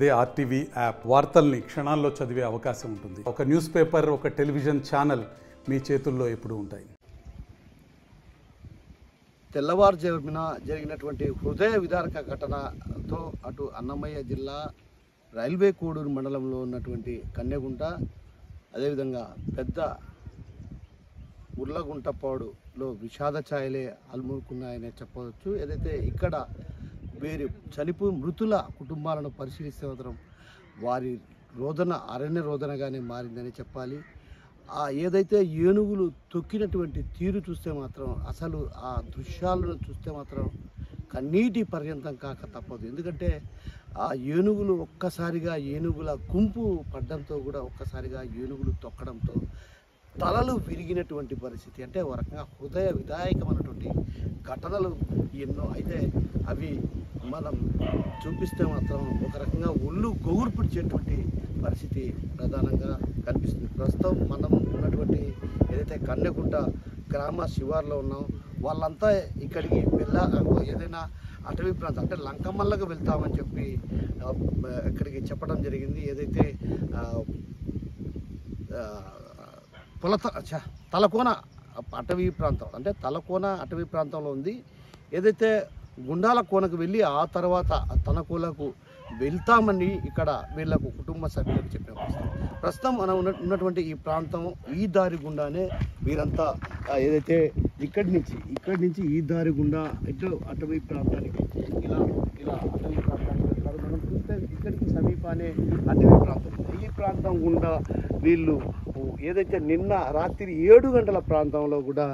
అదే RTV app వార్తల్ని క్షణాల్లో చదివే అవకాశం ఉంటుంది. ఒక న్యూస్ పేపర్, ఒక టెలివిజన్ ఛానల్ మీ చేతుల్లో ఎప్పుడూ ఉంటాయి. తెల్లవారుజామున జరిగినటువంటి హృదయ విదారక ఘటనతో అటు అన్నమయ్య జిల్లా రైల్వే కోడూరు మండలంలో ఉన్నటువంటి కన్నెగుంట, అదేవిధంగా పెద్ద ఉర్లగుంటపాడులో విషాద ఛాయలే అలుముకున్నాయనే చెప్పవచ్చు. ఏదైతే ఇక్కడ వీరి మృతుల కుటుంబాలను పరిశీలిస్తే మాత్రం వారి రోదన అరణ్య రోదనగానే మారిందని చెప్పాలి. ఏదైతే ఏనుగులు తొక్కినటువంటి తీరు చూస్తే మాత్రం, అసలు ఆ దృశ్యాలను చూస్తే మాత్రం కన్నీటి పర్యంతం కాక తప్పదు. ఎందుకంటే ఆ ఏనుగులు ఒక్కసారిగా ఏనుగుల గుంపు పడ్డంతో కూడా ఒక్కసారిగా ఏనుగులు తొక్కడంతో తలలు విరిగినటువంటి పరిస్థితి. అంటే ఒక రకంగా హృదయ విదాయకమైనటువంటి ఘటనలు ఎన్నో. అయితే అవి మనం చూపిస్తే మాత్రం ఒక రకంగా ఒళ్ళు గొగురు పిడిచేటువంటి పరిస్థితి ప్రధానంగా కనిపిస్తుంది. ప్రస్తుతం మనం ఉన్నటువంటి ఏదైతే కన్నెగుంట గ్రామ శివార్లో ఉన్నాం, వాళ్ళంతా ఇక్కడికి ఏదైనా అటవీ ప్రాంతం అంటే లంకమల్లకు వెళ్తామని చెప్పి ఇక్కడికి చెప్పడం జరిగింది. ఏదైతే తలకోన అటవీ ప్రాంతం అంటే తలకోన అటవీ ప్రాంతంలో ఉంది. ఏదైతే గుండాల కోనకు వెళ్ళి ఆ తర్వాత తనకోలకు వెళ్తామని ఇక్కడ వీళ్ళకు కుటుంబ సభ్యులకు చెప్పిన ప్రస్తుతం మనం ఉన్నటువంటి ఈ ప్రాంతం, ఈ దారి గుండానే వీరంతా ఏదైతే ఇక్కడి నుంచి ఈ దారి గుండా ఇటు అటవీ ప్రాంతానికి ఇలా అటవీ ప్రాంతానికి వెళ్తారు. మనం చూస్తే ఇక్కడికి సమీపానే అటవీ ప్రాంతం. ఈ ప్రాంతం గుండా వీళ్ళు ఏదైతే నిన్న రాత్రి 7 గంటల ప్రాంతంలో కూడా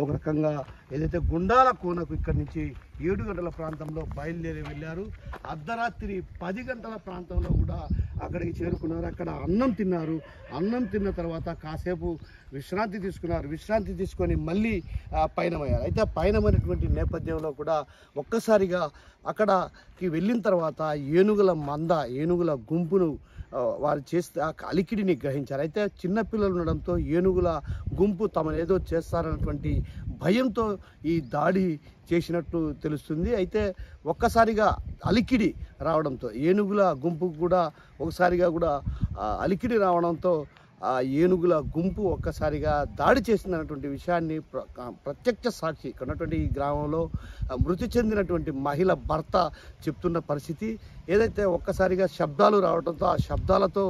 ఒక రకంగా ఏదైతే గుండాల కోనకు ఇక్కడి నుంచి 7 గంటల ప్రాంతంలో బయలుదేరి వెళ్ళారు. అర్ధరాత్రి 10 గంటల ప్రాంతంలో కూడా అక్కడికి చేరుకున్నారు. అక్కడ అన్నం తిన్నారు. అన్నం తిన్న తర్వాత కాసేపు విశ్రాంతి తీసుకున్నారు. విశ్రాంతి తీసుకొని మళ్ళీ పయనమయ్యారు. అయితే పయనమైనటువంటి నేపథ్యంలో కూడా ఒక్కసారిగా అక్కడికి వెళ్ళిన తర్వాత ఏనుగుల గుంపును వారు చేస్తే ఆ అలికిడిని గ్రహించారు. అయితే చిన్నపిల్లలు ఉండడంతో ఏనుగుల గుంపు తమను ఏదో చేస్తారన్నటువంటి భయంతో ఈ దాడి చేసినట్టు తెలుస్తుంది. అయితే ఒక్కసారిగా అలికిడి రావడంతో ఏనుగుల గుంపుకు కూడా ఒకసారిగా కూడా అలికిడి రావడంతో ఆ ఏనుగుల గుంపు ఒక్కసారిగా దాడి చేసిందన్నటువంటి విషయాన్ని ప్రత్యక్ష సాక్షి ఇక్కడ ఉన్నటువంటి ఈ గ్రామంలో మృతి చెందినటువంటి మహిళ భర్త చెప్తున్న పరిస్థితి. ఏదైతే ఒక్కసారిగా శబ్దాలు రావడంతో ఆ శబ్దాలతో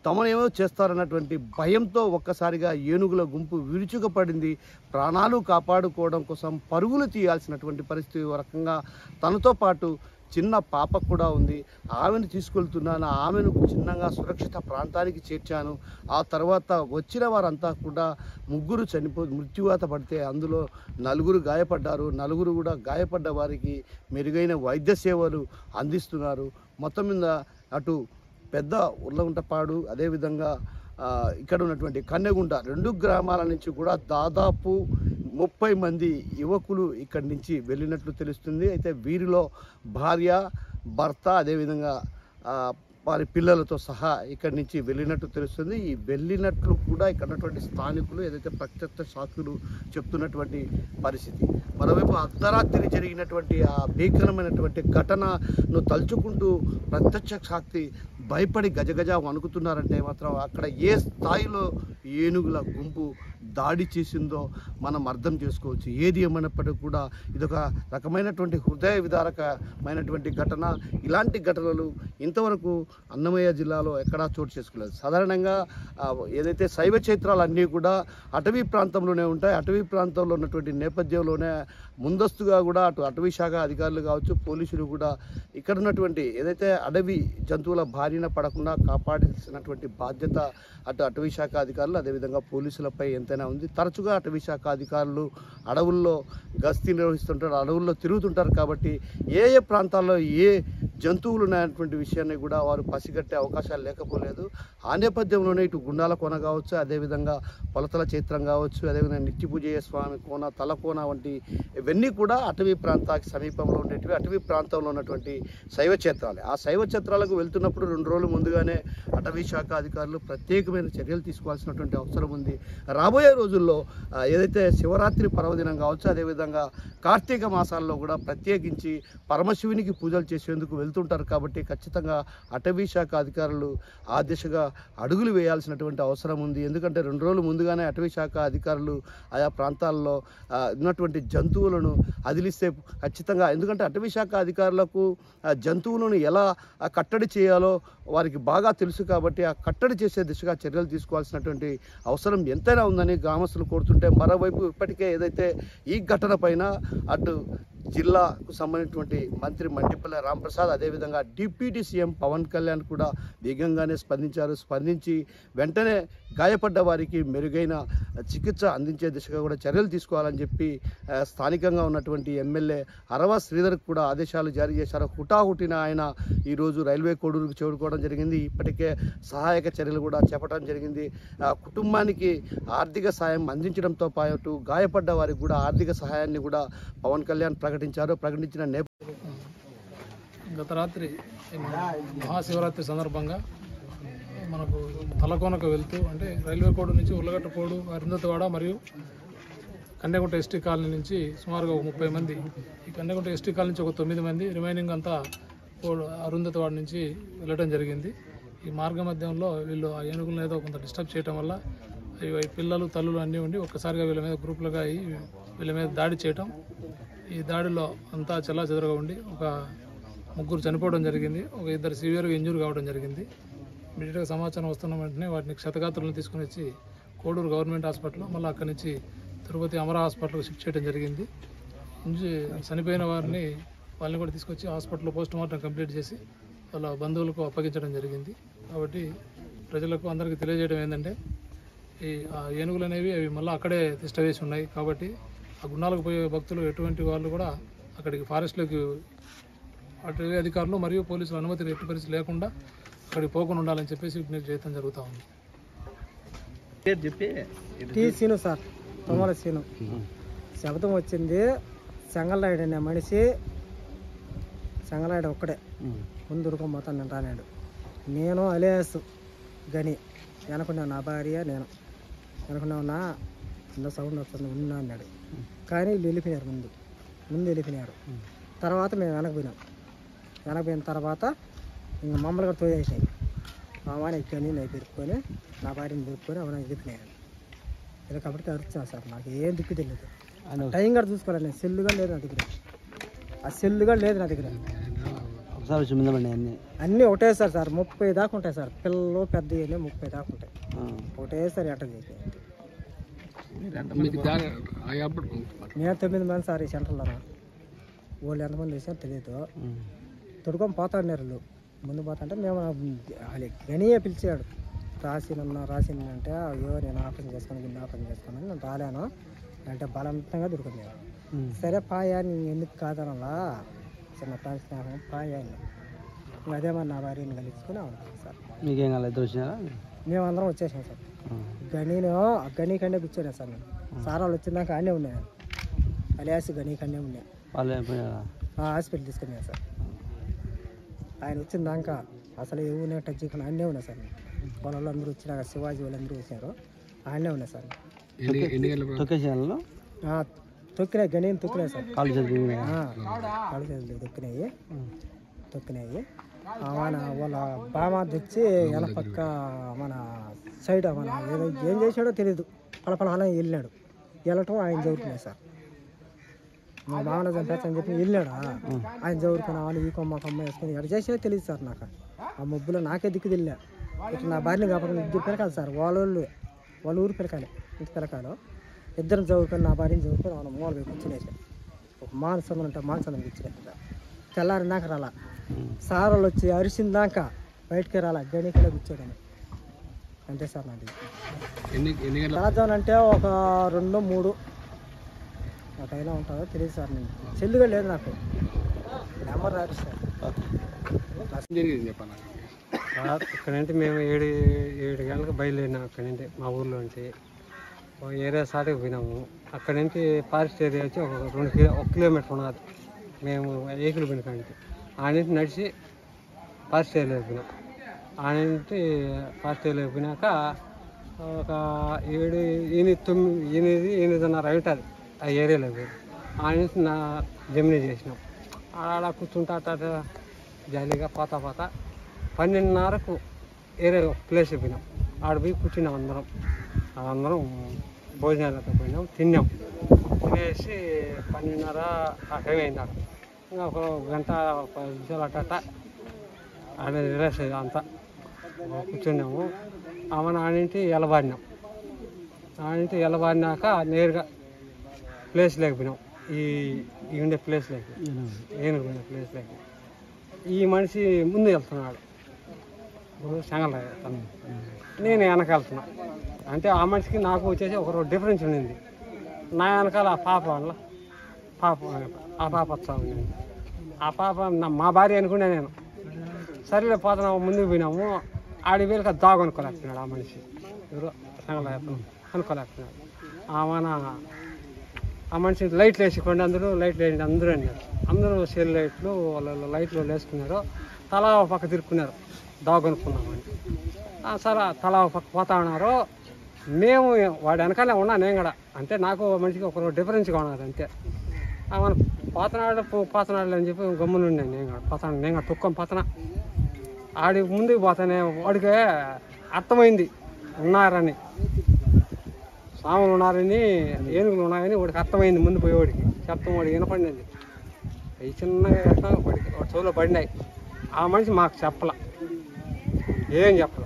తమనేమో చేస్తారన్నటువంటి భయంతో ఒక్కసారిగా ఏనుగుల గుంపు విరుచుకుపడింది. ప్రాణాలు కాపాడుకోవడం కోసం పరుగులు తీయాల్సినటువంటి పరిస్థితి. ఒక రకంగా తనతో పాటు చిన్న పాప కూడా ఉంది. ఆమెను తీసుకెళ్తున్నాను, ఆమెను చిన్నగా సురక్షిత ప్రాంతానికి చేర్చాను. ఆ తర్వాత వచ్చిన వారంతా కూడా 3 మృత్యువాత పడితే అందులో 4 గాయపడ్డారు. 4 కూడా గాయపడ్డ వారికి మెరుగైన వైద్య సేవలు అందిస్తున్నారు. మొత్తం మీద అటు పెద్ద ఉర్లగుంటపాడు, అదేవిధంగా ఇక్కడ ఉన్నటువంటి కన్నెగుంట 2 గ్రామాల నుంచి కూడా దాదాపు 30 మంది యువకులు ఇక్కడి నుంచి వెళ్ళినట్లు తెలుస్తుంది. అయితే వీరిలో భార్య, భర్త, అదేవిధంగా వారి పిల్లలతో సహా ఇక్కడి నుంచి వెళ్ళినట్టు తెలుస్తుంది. ఈ వెళ్ళినట్లు కూడా ఇక్కడ ఉన్నటువంటి స్థానికులు ఏదైతే ప్రత్యక్ష సాక్షులు చెప్తున్నటువంటి పరిస్థితి. మరోవైపు అర్ధరాత్రి జరిగినటువంటి ఆ భీకరమైనటువంటి ఘటనను తలుచుకుంటూ ప్రత్యక్ష సాక్షి భయపడి గజగజ వణుకుతున్నారంటే మాత్రం అక్కడ ఏ స్థాయిలో ఏనుగుల గుంపు దాడి చేసిందో మనం అర్థం చేసుకోవచ్చు. ఏది ఏమైనప్పటికీ కూడా ఇదొక రకమైనటువంటి హృదయ విదారకమైనటువంటి ఘటన. ఇలాంటి ఘటనలు ఇంతవరకు అన్నమయ్య జిల్లాలో ఎక్కడా చోటు చేసుకోలేదు. సాధారణంగా ఏదైతే శైవ క్షేత్రాలన్నీ కూడా అటవీ ప్రాంతంలోనే ఉంటాయి. అటవీ ప్రాంతంలో ఉన్నటువంటి నేపథ్యంలోనే ముందస్తుగా కూడా అటవీ శాఖ అధికారులు కావచ్చు, పోలీసులు కూడా ఇక్కడ ఉన్నటువంటి ఏదైతే అడవి జంతువుల బారిన పడకుండా కాపాడాల్సినటువంటి బాధ్యత అటవీ శాఖ అధికారులు, అదేవిధంగా పోలీసులపై ఎంతైనా ఉంది. తరచుగా అటవీ శాఖ అధికారులు అడవుల్లో గస్తీ నిర్వహిస్తుంటారు, అడవుల్లో తిరుగుతుంటారు. కాబట్టి ఏ ప్రాంతాల్లో ఏ జంతువులు ఉన్నటువంటి విషయాన్ని కూడా వారు పసిగట్టే అవకాశాలు లేకపోలేదు. ఆ నేపథ్యంలోనే ఇటు గుండాల కోన కావచ్చు, అదేవిధంగా పొలతల క్షేత్రం కావచ్చు, అదేవిధంగా నిత్యపూజయ్య స్వామి కోన, తలకోన వంటి ఇవన్నీ కూడా అటవీ ప్రాంతానికి సమీపంలో ఉండేటివి అటవీ ప్రాంతంలో ఉన్నటువంటి శైవ క్షేత్రాలు. ఆ శైవ క్షేత్రాలకు వెళ్తున్నప్పుడు 2 రోజుల ముందుగానే అటవీ శాఖ అధికారులు ప్రత్యేకమైన చర్యలు తీసుకోవాల్సినటువంటి అవసరం ఉంది. రాబోయే రాబోయే రోజుల్లో ఏదైతే శివరాత్రి పర్వదినం కావచ్చు, అదేవిధంగా కార్తీక మాసాల్లో కూడా ప్రత్యేకించి పరమశివునికి పూజలు చేసేందుకు వెళ్తుంటారు. కాబట్టి ఖచ్చితంగా అటవీ శాఖ అధికారులు ఆ దిశగా అడుగులు వేయాల్సినటువంటి అవసరం ఉంది. ఎందుకంటే 2 రోజులు ముందుగానే అటవీ శాఖ అధికారులు ఆయా ప్రాంతాల్లో ఉన్నటువంటి జంతువులను అదిలిస్తే ఖచ్చితంగా, ఎందుకంటే అటవీ శాఖ అధికారులకు జంతువులను ఎలా కట్టడి చేయాలో వారికి బాగా తెలుసు. కాబట్టి ఆ కట్టడి చేసే దిశగా చర్యలు తీసుకోవాల్సినటువంటి అవసరం ఎంతైనా ఉందని గ్రామస్తులు కోరుతుంటే, మరోవైపు ఇప్పటికే ఏదైతే ఈ ఘటన పైన అటు జిల్లాకు సంబంధించినటువంటి మంత్రి మండిపల్లి రాంప్రసాద్, అదేవిధంగా డిప్యూటీ సీఎం పవన్ కళ్యాణ్ కూడా వేగంగానే స్పందించారు. స్పందించి వెంటనే గాయపడ్డ వారికి మెరుగైన చికిత్స అందించే దిశగా కూడా చర్యలు తీసుకోవాలని చెప్పి స్థానికంగా ఉన్నటువంటి ఎమ్మెల్యే అరవ శ్రీధర్కి కూడా ఆదేశాలు జారీ చేశారు. హుటాహుటిన ఆయన ఈరోజు రైల్వే కోడూరుకు చేరుకోవడం జరిగింది. ఇప్పటికే సహాయక చర్యలు కూడా చేపట్టడం జరిగింది. కుటుంబానికి ఆర్థిక సాయం అందించడంతో పాటు గాయపడ్డ వారికి కూడా ఆర్థిక సహాయాన్ని కూడా పవన్ కళ్యాణ్ ప్రకటించిన గత రాత్రి మహాశివరాత్రి సందర్భంగా మనకు తలకోనకు వెళ్తూ, అంటే రైల్వే కోడ్ నుంచి ఉల్లగట్టకోడు, అరుంధతివాడ మరియు కన్యాగుంట ఎస్టీ కాలనీ నుంచి సుమారుగా 30 మంది, ఈ కన్యాగుంట ఎస్టీ కాలనీ నుంచి ఒక 9 మంది, రిమైనింగ్ అంతా అరుంధతివాడ నుంచి వెళ్ళడం జరిగింది. ఈ మార్గ మధ్యంలో వీళ్ళు ఆ ఏనుగులను ఏదో కొంత డిస్టర్బ్ చేయడం వల్ల పిల్లలు తల్లులు అన్నీ ఉండి ఒక్కసారిగా వీళ్ళ మీద గ్రూపులుగా అయ్యి వీళ్ళ మీద దాడి చేయటం. ఈ దాడిలో అంతా చెల్లాచెదరుగా ఉండి ఒక 3 చనిపోవడం జరిగింది. ఒక 2 సివియర్గా ఇంజూర్ కావడం జరిగింది. ఇమీడియట్గా సమాచారం వస్తున్న వెంటనే వాటిని క్షతగాత్రులను తీసుకుని వచ్చి కోడూరు గవర్నమెంట్ హాస్పిటల్, మళ్ళీ అక్కడి నుంచి తిరుపతి అమరా హాస్పిటల్కి షిఫ్ట్ చేయడం జరిగింది. చనిపోయిన వాళ్ళని కూడా తీసుకొచ్చి హాస్పిటల్లో పోస్ట్ మార్టం కంప్లీట్ చేసి వాళ్ళ బంధువులకు అప్పగించడం జరిగింది. కాబట్టి ప్రజలకు అందరికీ తెలియజేయడం ఏంటంటే, ఈ ఏనుగులు అనేవి అవి మళ్ళీ అక్కడే తిష్ట వేసి ఉన్నాయి. కాబట్టి ఆ గుండాలకు పోయే భక్తులు ఎటువంటి వాళ్ళు కూడా అక్కడికి ఫారెస్ట్లోకి అటవీ అధికారులు మరియు పోలీసుల అనుమతి ఎట్టి పరిస్థితి లేకుండా అక్కడికి పోకుండా ఉండాలని చెప్పేసి విజ్ఞప్తి చేయడం జరుగుతూ ఉంది. Tea scene sir, తొమ్మల scene. శబ్దం వచ్చింది. చెంగల్నాయుడు అనే మనిషి, చెంగల్నాయుడు ఒక్కడే ముందు ఉరుకోబోతాను నేను రానాడు. నేను అలియాస్ గని వెనకున్నావు, నా భార్య నేను వెనకున్నావు, నా ఇంత సౌండ్ వస్తుంది ఉన్నా అన్నాడు. కానీ వీళ్ళు వెళ్ళిపోయినారు, ముందు వెళ్ళిపోయినారు. తర్వాత మేము వెనకపోయిన తర్వాత ఇంక మమ్మల్ని కూడా తోసేసినాయి. మా వాడిని ఎక్కని నేను పెరుక్కొని, నా భార్యని పెరుక్కొని అవన్నీ ఎదిపినాయి. ఇలా కాబట్టి అరుచాను సార్, నాకు ఏం దిక్కు తెలియదు. టైం కూడా చూసుకోవాలి. నేను సెల్లు కూడా లేదు నా దగ్గర, ఆ సెల్లు కూడా లేదు నా దగ్గర. అన్నీ ఒకటేసారి సార్ 30 దాకా ఉంటాయి సార్. పిల్లలు పెద్ద 30 దాకా ఉంటాయి. ఒకటేసారి అటెండ్ చేసి మేము 9 మంది సార్ ఈ సెంటర్లో. వాళ్ళు ఎంతమంది వేసారో తెలియదు. తొడుకొని పోతాన్నారు వాళ్ళు. ముందు పోతుంటే మేము గనియే పిలిచాడు, రాసిన అంటే అయ్యో నేను ఆపరేషన్ చేసుకుని నేను రాలేను అంటే బలవంతంగా దొరుకుతుంది. సరే పాయా నేను ఎందుకు కాదనలా, చిన్న ఫ్రెండ్స్ స్నేహం పాయాన్ని అదే మరి నా భార్యని కలిసుకుని ఉంటాను సార్. మీకేం కాలేదు వచ్చినారా? మేమందరం వచ్చేసాం సార్. గని కంటే కూర్చోలే సార్. నేను సార్ వాళ్ళు వచ్చిందాక అన్నీ ఉన్నాయి, అలియాస్ గని కంటే ఉన్నాయి. హాస్పిటల్ తీసుకున్నాను సార్. ఆయన వచ్చిందాక అసలు ఏమైనా టచ్ చేయకుండా అన్నీ ఉన్నాయి సార్. వాళ్ళందరూ అందరూ వచ్చినాక శివాజీ వాళ్ళందరూ వచ్చారు, ఆయనే ఉన్నాయి సార్. తొక్కినాయి, గని తొక్కినాయి సార్. కాళ్ళు చేతులు తొక్కినాయి. వాళ్ళ బామ తెచ్చి వెనపక్క మన సైడ్ మన ఏదో ఏం చేశాడో తెలియదు, పలపల వెళ్ళాడు. వెళ్ళటం ఆయన చదువుకున్నాయి సార్. మా బావన చంపేచ్చని చెప్పి వెళ్ళాడు. ఆయన చదువుకున్న వాళ్ళు ఈ కొమ్మ వేసుకుని ఎక్కడ చేసినా తెలియదు సార్. నాకు ఆ మబ్బులో నాకే దిక్కు తెలియలే. ఇట్లా నా భార్యని కాపాడుకుని 2 పిలకాలి సార్. వాళ్ళ ఊరు పిలకాలి, ఇంటి పిలకాలు. 2 చదువుకొని నా భార్యని చదువుకొని వాళ్ళ మూల వైపు కూర్చునేసాం. ఒక మానసందం అంటే మానసందం కూర్చునే తెల్లారినాక రాలా. సార్ వాళ్ళు వచ్చి అరిసిందాక బయటకే రాలా, గణికలో కూర్చోడని. అంతే సార్ నాది. తెల్లజామున అంటే ఒక 2, 3 ఒకైనా ఉంటుందో తెలియదు సార్. నేను చెల్లుగా లేదు నాకు, నెంబర్ రాదు సార్. ఇక్కడంటే మేము 7 గంటలకు బయలుదేరినాం. అక్కడి నుంచి మా ఊర్లో నుంచి ఏరియా స్టార్ట్కి పోయినాము. అక్కడి నుంచి ఫారెస్ట్ ఏరియా వచ్చి ఒక 1 కిలోమీటర్ ఉన్నది. మేము ఏకులు పోయినాక ఆ నుంచి నడిచి ఫారెస్ట్ ఏరియాలో పోయినాం. ఆ నుంచి ఫారెస్ట్ ఏరియాలో పోయినాక ఒక 7, 8, 8:30 ఉంటుంది ఆ ఏరియాలో పోయి. ఆ నుంచి నా జమినీ చేసినాం. ఆడ కూర్చుంటా అట్ట జాలీగా పోతా 12:30కు ఏరియా ప్లేస్ పోయినాం. ఆడ పోయి కూర్చున్నాం అందరం భోజనాలతో పోయినాం, తిన్నాం. తినేసి 12:30 ఆ టైం అయింది. ఆడ ఇంకా ఒక గంట 10 నిమిషాలు అట్ట ఆడ రిలాక్స్ అయ్యి అంతా కూర్చున్నాము. ఆడింటి ఎలబాడినాం. ఎలబాడినాక నేరుగా ప్లేస్ లేకపోయినాం. ఈ ఉండే ప్లేస్ లేక ఏనుగుండే ప్లేస్ లేక ఈ మనిషి ముందు వెళ్తున్నాడు. సంగల నేను వెనక వెళ్తున్నా. అంటే ఆ మనిషికి నాకు వచ్చేసి ఒక డిఫరెన్స్ ఉండింది. నా వెనకాల ఆ పాప వచ్చా ఉంది. ఆ పాప మా భార్య అనుకున్నా నేను. సరేలే పోతున్నాము, ముందుకు పోయినాము. ఆడి వేలుక దాగు అనుకోలేకపోయినాడు ఆ మనిషి. ఎవరో సంగల అనుకోలేకపోయినాడు. ఆ మనిషి లైట్లు వేసుకోండి లైట్లు వేయండి అందరూ సెల్ లైట్లు లైట్లు వేసుకున్నారు. తలా ఒక పక్క తిరుక్కున్నారు దాగు అనుకున్నామని. సరే తలా ఒక పక్క పోతా ఉన్నారు. మేము వాడి వెనకాలే ఉన్నా నేను కూడా. అంటే నాకు మనిషికి ఒక డిఫరెన్స్గా ఉన్నది అంతే. మన పోతున్నాడు అని చెప్పి గమ్మునుండే నేను కూడా తొక్కని పోతున్నా. ఆడి ముందుకు పోతానే వాడికి అర్థమైంది ఉన్నారని, సాములు ఉన్నారని, ఏనుగులు ఉన్నాయని వాడికి అర్థమైంది. ముందు పోయేవాడికి చెప్తాం. వాడికి వినపడింది. అవి చిన్నగా ఎట్లా వాడి చెవులో పడినాయి. ఆ మనిషి మాకు చెప్పాల, ఏం చెప్పాల.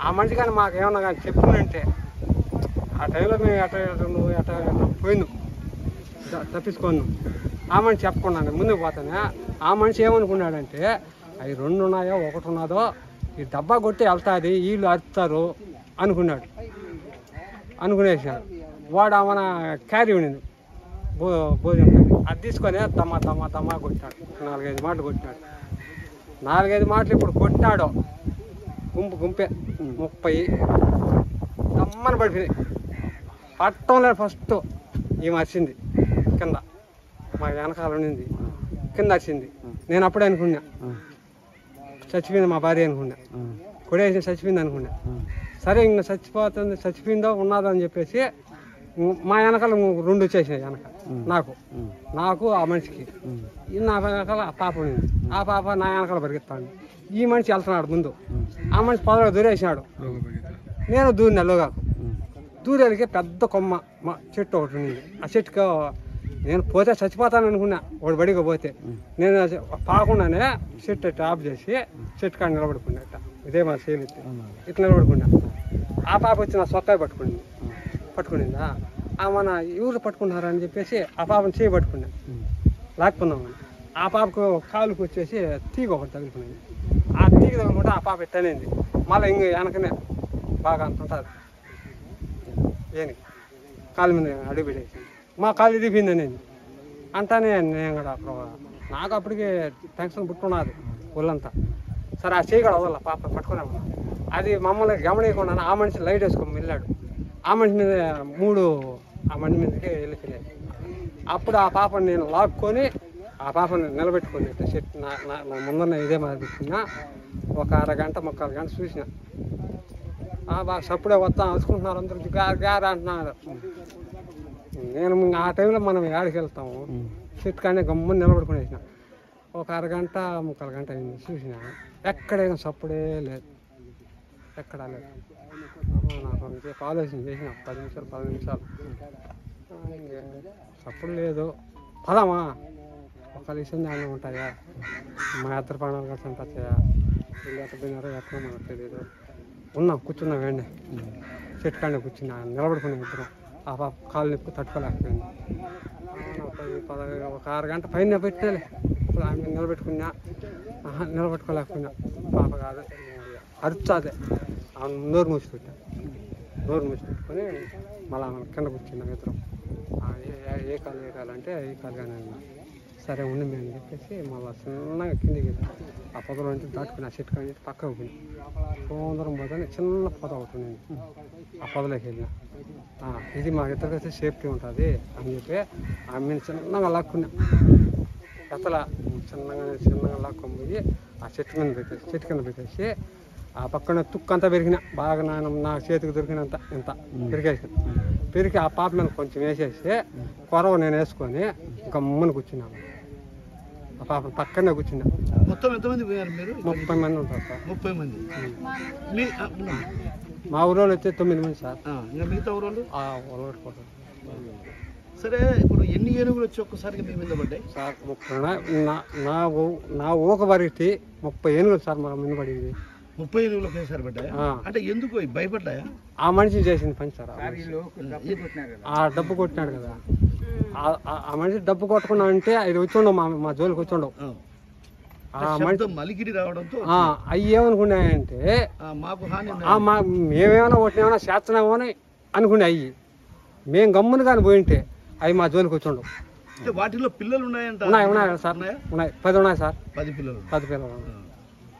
ఆ మనిషి కానీ మాకు ఏమన్నా కానీ చెప్పిందంటే ఆ టైంలో మేము ఎట్లా పోయింది తప్పించుకున్నాం. ఆ మనిషి చెప్పకుండా ముందుకు పోతానే ఆ మనిషి ఏమనుకున్నాడంటే అవి 2 ఉన్నాయో 1 ఉన్నదో ఈ డబ్బా కొట్టి వెళ్తుంది, వీళ్ళు అరుస్తారు అనుకునేసాడు. వాడు ఆమెన క్యారీ ఉండింది భోజనం అది తీసుకొని దమ్మా కొట్టినాడు. 4-5 మాటలు కొట్టినాడు. 4-5 మాటలు ఇప్పుడు కొట్టినాడు. గుంపే 30 దమ్మని పడిపోయినాయి. పట్టంలో ఫస్ట్ ఈమె వచ్చింది కింద, మా వెనకాల ఉండింది కింద వచ్చింది. నేను అప్పుడే అనుకున్నా చచ్చిపోయింది మా భార్య అనుకున్నా. కొడేసి చచ్చిపోయింది అనుకున్నా. సరే ఇంక చచ్చిపోయిందో ఉన్నదో అని చెప్పేసి మా వెనకాల 2 వచ్చేసినాయి వెనక నాకు ఆ మనిషికి. నా వెనకాల ఆ పాప ఉండింది. ఆ పాప నా వెనకాల పరిగెత్తాడు. ఈ మనిషి వెళ్తున్నాడు ముందు. ఆ మనిషి పొదలో దూరేసినాడు. నేను దూరినలోగా దూరేళ్ళకి పెద్ద కొమ్మ చెట్టు ఒకటి ఉంది. ఆ చెట్టుకు నేను పోతే చచ్చిపోతాను అనుకున్నా. వాడు బడిగా పోతే నేను పాకుండానే చెట్టు ఆఫ్ చేసి చెట్టు కాడ నిలబడుకున్నట్ట. ఇదే మా సేలు ఇట్లా నిలబడుకున్నా. ఆ పాప వచ్చి నా సొక్కాయ పట్టుకునిందా. మన ఎవరు పట్టుకున్నారా అని చెప్పేసి ఆ పాపను చేయి పట్టుకున్నా, లాక్కున్నామని. ఆ పాపకు కాలుకు వచ్చేసి తీగ ఒకటి తగులుకునేది. ఆ తీగ తగులుకుంటే ఆ పాప ఎట్టనేది. మళ్ళీ ఇంక వెనకనే బాగా అంత ఉంటుంది. ఏని కాలు మీద అడుగు పెట్టేసి మా కాలు ఇరిగిపోయింది అనేది అంటానే నేను కూడా నాకు అప్పటికే టెన్షన్ పుట్టున్నది ఒళ్ళంతా. సరే ఆ చేయి కూడా వదల పాప పట్టుకున్నాము. అది మమ్మల్ని గమనించకుండా ఆ మనిషి లైట్ వేసుకొని వెళ్ళాడు. ఆ మనిషి మీద 3 ఆ మనిషి మీదకి వెళ్ళిపోయాయి. అప్పుడు ఆ పాపని నేను లాక్కొని ఆ పాపని నిలబెట్టుకొని చెట్టు నా ముందర ఇదే మరి పెట్టుకున్నా. ఒక 1/2 గంట 3/4 గంట చూసిన. బాగా సప్పుడే వస్తా అనుకుంటున్నారు అందరూ గారు అంటున్నారు. నేను ఆ టైంలో మనం ఏడికి వెళ్తాము. చెట్టు కానీ గమ్మని నిలబడుకునేసిన. ఒక 1/2 గంట 3/4 గంట అయింది చూసిన. ఎక్కడైనా సప్పుడే లేదు, ఎక్కడా లేదు. నాకు ఆలోచన చేసిన 10 నిమిషాలు 10 నిమిషాలు సప్పుడు లేదు. పదమా ఒక విషయం దాన్ని ఉంటాయా, మా ఇద్దరు ప్రాణాలు కలిసి ఉంటాయా, వీళ్ళు ఎట్లా పోయినారో ఎట్లా మనకు తెలియదు. ఉన్నాం కూర్చున్నాం వెండి చెట్టు కాడ కూర్చున్నా. నిలబడుకున్నాం ఇద్దరం. ఆ పాప కాలు నొప్పి తట్టుకోలేకపోయింది. ఒక 1/2 గంట పైన పెట్టాలి. ఇప్పుడు ఆమె నిలబెట్టుకోలేకపోయినా. పాప కాదు అరుచాదే ఆమె నోరు మూసిపెట్టుకొని మళ్ళీ ఆమె కింద కూర్చున్నాం ఇద్దరం. ఏ కాలు అంటే ఈ కాలు కానీ సరే ఉండి మేము చెప్పేసి మళ్ళీ చిన్నగా కిందికి ఆ పొదలో నుంచి దాటుకుని ఆ చెట్టు కానీ పక్కకు పోయి తొందరం పోతే చిన్న పొద ఒకటి ఉంది. ఆ పొదలోకి వెళ్ళిన ఇది మా ఇద్దరికైతే సేఫ్టీ ఉంటుంది అని చెప్పి ఆమె చిన్నగా లాక్కున్నా. చిన్నగా లాక్కొని పోయి ఆ చెట్టు కింద పెట్టేసి ఆ పక్కన తుక్కంతా పెరిగిన బాగా నా చేతికి దొరికినంత ఇంత పెరిగేసి పెరిగి ఆ పాప మీద కొంచెం వేసేసి కొరవ నేను వేసుకొని ఇంకా ముమ్మని కూర్చున్నాను. ఆ పాప పక్కనే కూర్చున్నా. మొత్తం ఎంతమంది పోయారు మీరు? 30 మంది ఉంటారు సార్. 30 మంది. మా ఊళ్ళో వచ్చి 9 మంది సార్. ఇంకా మిగతా ఊరోళ్ళు ఒలగట్టుకోవడం. సరే, ఇప్పుడు ఎన్ని ఏనుగులు వచ్చి ఒక్కసారిగా మీ మీద పడ్డాయి సార్? నా ఊక వరికి 30 ఏనుగులు సార్ మా మీద పడింది. 30 ఏనుగులు ఒకేసారి పడ్డాయా? అంటే ఎందుకు భయపడ్డాయా? ఆ మనిషి చేసిన పని సార్. ఆ డబ్బు కొట్టినాడు కదా, ఆ మనిషి డబ్బు కొట్టుకున్నా అంటే అది వచ్చి ఉండవు, మా జోలికి వచ్చి ఉండవు. మలికిడి రావడంతో అవి ఏమనుకున్నాయంటే మాకు హాని, మేమేమైనా ఒకటినేమైనా చేస్తున్నామో అని అనుకునే. అయ్యి మేము గమ్మును కానీ పోయింటే అవి మా జోలికి వచ్చి ఉండవు. వాటిలో పిల్లలు ఉన్నాయంట? ఉన్నాయి సార్, ఉన్నాయి. 10 ఉన్నాయి సార్. 10 పిల్లలు. 10 పిల్లలు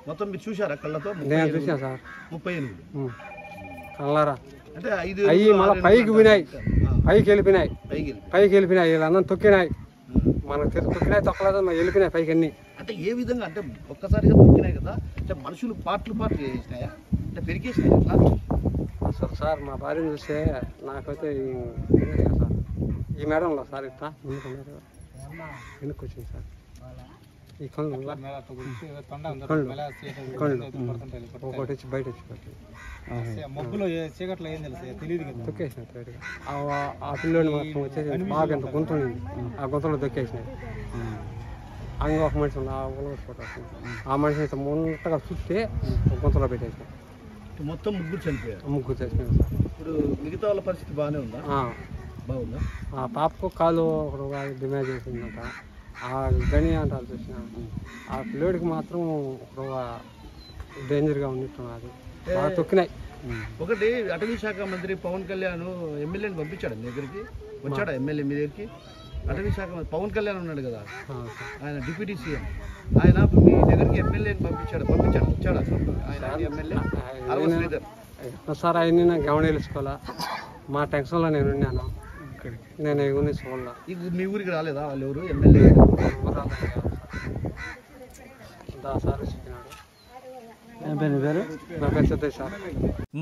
మొత్తం మీరు చూసారా కళ్ళతో? నేను చూసాను సార్. 30 ఏనుగులు కళ్ళారా. అంటే అవి మళ్ళీ పైకి వినాయి, పైకి వెళ్ళిపోయినాయి, పైకి వెళ్ళిపోయినాయి. వీళ్ళందరూ తొక్కినాయి, మనకు తొక్కినాయి, తొక్కలేదు, వెళ్ళిపోయినాయి పైకి అన్ని. అంటే ఏ విధంగా? అంటే ఒక్కసారిగా తొక్కినాయి కదా, అంటే మనుషులు పార్ట్లు చేసినాయా, అంటే పెరిగేసినాయి ఎట్లా? అసలు సార్ మా భార్యను చూస్తే నాకైతే సార్ ఈ మేడంలో సార్ ఇట్లా వెనక్కి వచ్చింది సార్. ఈ కళ్ళు ఒకటి వచ్చి బయట వచ్చి తొక్కేసినాయి బయటగా. ఆ పిల్లోని మాత్రం వచ్చేసి బాగా ఎంత గొంతుంది, ఆ గొంతులో తొక్కేసినాయి. అంగ ఒక మనిషి ఉంది, ఆ మనిషి అయితే ముంటగా చుట్టి గొంతులో పెట్టేసినాయి. మొత్తం ముగ్గురు చనిపోయారు. ముగ్గురు చనిపోయారు సార్. ఇప్పుడు మిగతా వాళ్ళ పరిస్థితి బాగానే ఉందా? బాగుందా? ఆ పాపకు కాలు ఒకడు డిమాండ్ చేసిందంట. ఆ గని అంటారు చూసిన, ఆ పిల్లోడికి మాత్రం ఒక డేంజర్గా ఉన్నట్టున్నది, బాగా తొక్కినాయి. ఒకటి అటవీ శాఖ మంత్రి పవన్ కళ్యాణ్ ఎమ్మెల్యేని పంపించాడు మీ దగ్గరికి? వచ్చాడా ఎమ్మెల్యే మీ దగ్గరికి? అటవీ శాఖ పవన్ కళ్యాణ్ ఉన్నాడు కదా, ఆయన డిప్యూటీ సీఎం, ఆయన మీ దగ్గరికి ఎమ్మెల్యేని పంపించాడు. వచ్చాడా ఆయన ఎమ్మెల్యే? సార్ ఆయన నాకు గమని తెలుసుకోవాలా, మా టెన్షన్లో నేను ఉన్నాను. నేను ఎవరిని చూడాల. మీ ఊరికి రాలేదా వాళ్ళు? ఎవరు ఎమ్మెల్యే?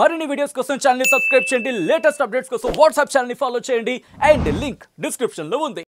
మరిన్ని వీడియోస్ కోసం ఛానల్ ని సబ్స్క్రైబ్ చేయండి. లేటెస్ట్ అప్డేట్స్ కోసం వాట్సాప్ ఛానల్ ని ఫాలో చేయండి. అండ్ లింక్ డిస్క్రిప్షన్ లో ఉంది.